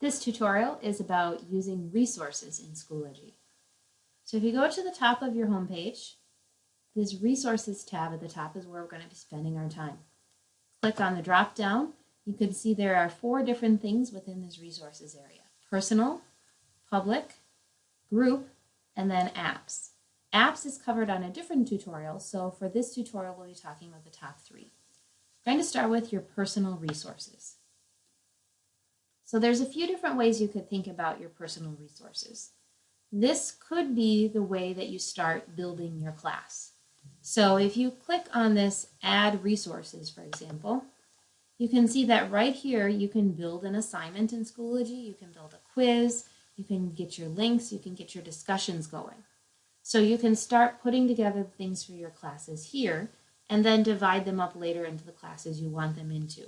This tutorial is about using resources in Schoology. So if you go to the top of your homepage, this Resources tab at the top is where we're going to be spending our time. Click on the drop down. You can see there are 4 different things within this resources area: personal, public, group, and then apps. Apps is covered on a different tutorial, so for this tutorial we'll be talking about the top 3. I'm going to start with your personal resources. So there's a few different ways you could think about your personal resources. This could be the way that you start building your class. So if you click on this Add Resources, for example, you can see that right here you can build an assignment in Schoology, you can build a quiz, you can get your links, you can get your discussions going. So you can start putting together things for your classes here and then divide them up later into the classes you want them into.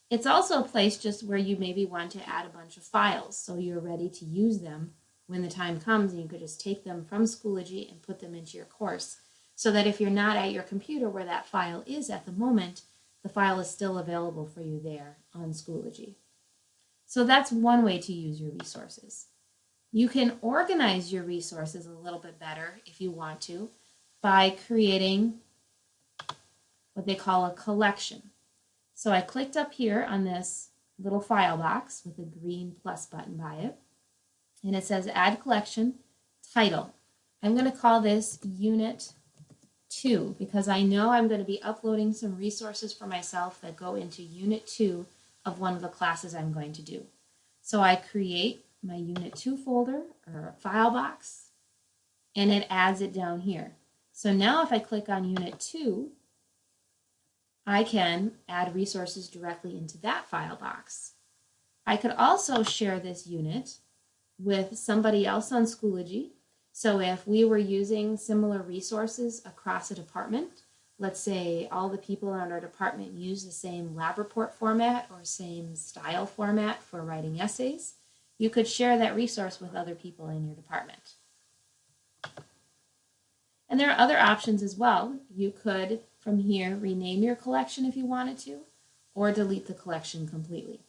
It's also a place just where you maybe want to add a bunch of files so you're ready to use them when the time comes, and you could just take them from Schoology and put them into your course so that if you're not at your computer where that file is at the moment, the file is still available for you there on Schoology. So that's one way to use your resources. You can organize your resources a little bit better if you want to by creating what they call a collection. So I clicked up here on this little file box with a green plus button by it, and it says Add Collection, Title. I'm going to call this Unit 2 because I know I'm going to be uploading some resources for myself that go into Unit 2 of one of the classes I'm going to do. So I create my Unit 2 folder or file box, and it adds it down here. So now if I click on Unit 2, I can add resources directly into that file box. I could also share this unit with somebody else on Schoology. So if we were using similar resources across a department, let's say all the people in our department use the same lab report format or same style format for writing essays, you could share that resource with other people in your department. And there are other options as well. You could, from here, rename your collection if you wanted to, or delete the collection completely.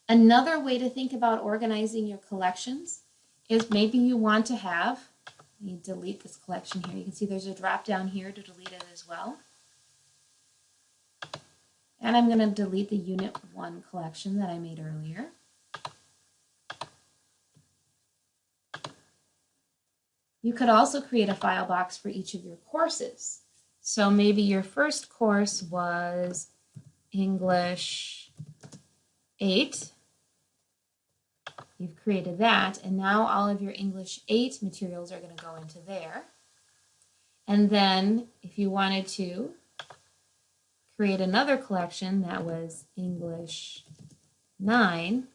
Another way to think about organizing your collections is maybe you want to have, let me delete this collection here. You can see there's a drop down here to delete it as well. And I'm going to delete the Unit 1 collection that I made earlier. You could also create a file box for each of your courses. So maybe your first course was English 8. You've created that, and now all of your English 8 materials are going to go into there. And then if you wanted to create another collection that was English 9,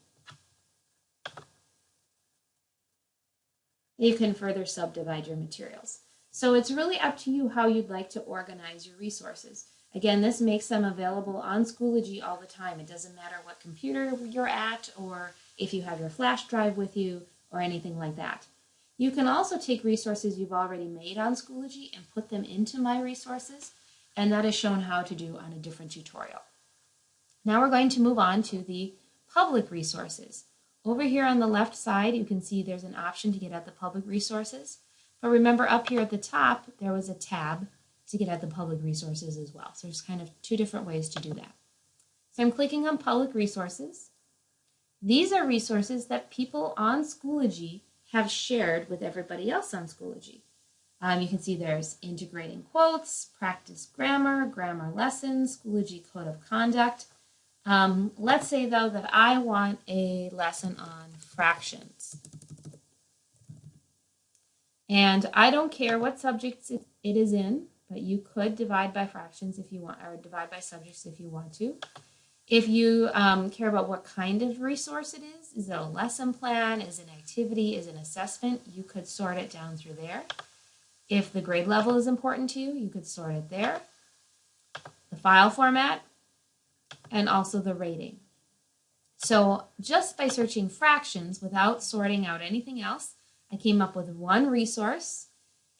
you can further subdivide your materials. So it's really up to you how you'd like to organize your resources. Again, this makes them available on Schoology all the time. It doesn't matter what computer you're at or if you have your flash drive with you or anything like that. You can also take resources you've already made on Schoology and put them into My Resources, and that is shown how to do on a different tutorial. Now we're going to move on to the public resources. Over here on the left side, you can see there's an option to get at the public resources. But remember, up here at the top, there was a tab to get at the public resources as well. So there's kind of 2 different ways to do that. So I'm clicking on public resources. These are resources that people on Schoology have shared with everybody else on Schoology. You can see there's integrating quotes, practice grammar, grammar lessons, Schoology code of conduct. Let's say, though, that I want a lesson on fractions. And I don't care what subjects it is in, but you could divide by fractions if you want, or divide by subjects if you want to. If you care about what kind of resource it is it a lesson plan, is it an activity, is it an assessment, you could sort it down through there. If the grade level is important to you, you could sort it there. The file format, and also the rating. So just by searching fractions without sorting out anything else, I came up with one resource.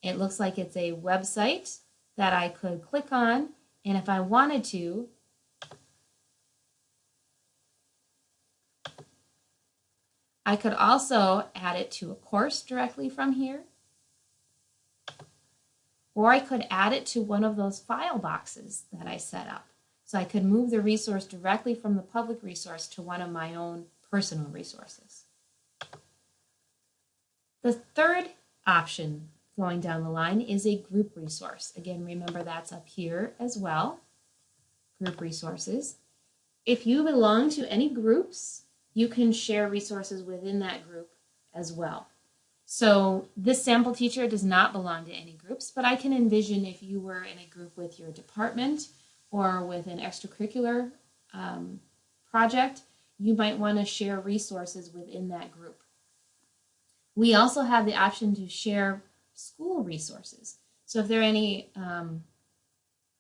It looks like it's a website that I could click on, and if I wanted to, I could also add it to a course directly from here, or I could add it to one of those file boxes that I set up. So I could move the resource directly from the public resource to one of my own personal resources. The third option going down the line is a group resource. Again, remember that's up here as well, group resources. If you belong to any groups, you can share resources within that group as well. So this sample teacher does not belong to any groups, but I can envision if you were in a group with your department or with an extracurricular project, you might want to share resources within that group. We also have the option to share school resources. So if there are any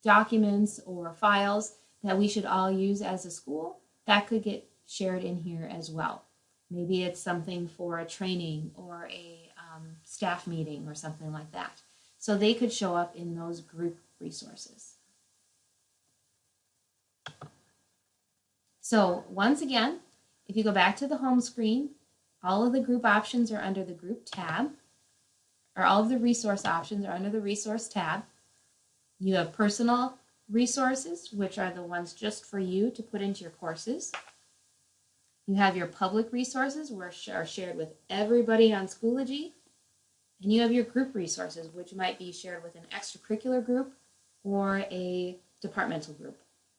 documents or files that we should all use as a school, that could get shared in here as well. Maybe it's something for a training or a staff meeting or something like that. So they could show up in those group resources. So once again, if you go back to the home screen, all of the group options are under the group tab, or all of the resource options are under the resource tab. You have personal resources, which are the ones just for you to put into your courses. You have your public resources, which are shared with everybody on Schoology. And you have your group resources, which might be shared with an extracurricular group or a departmental group.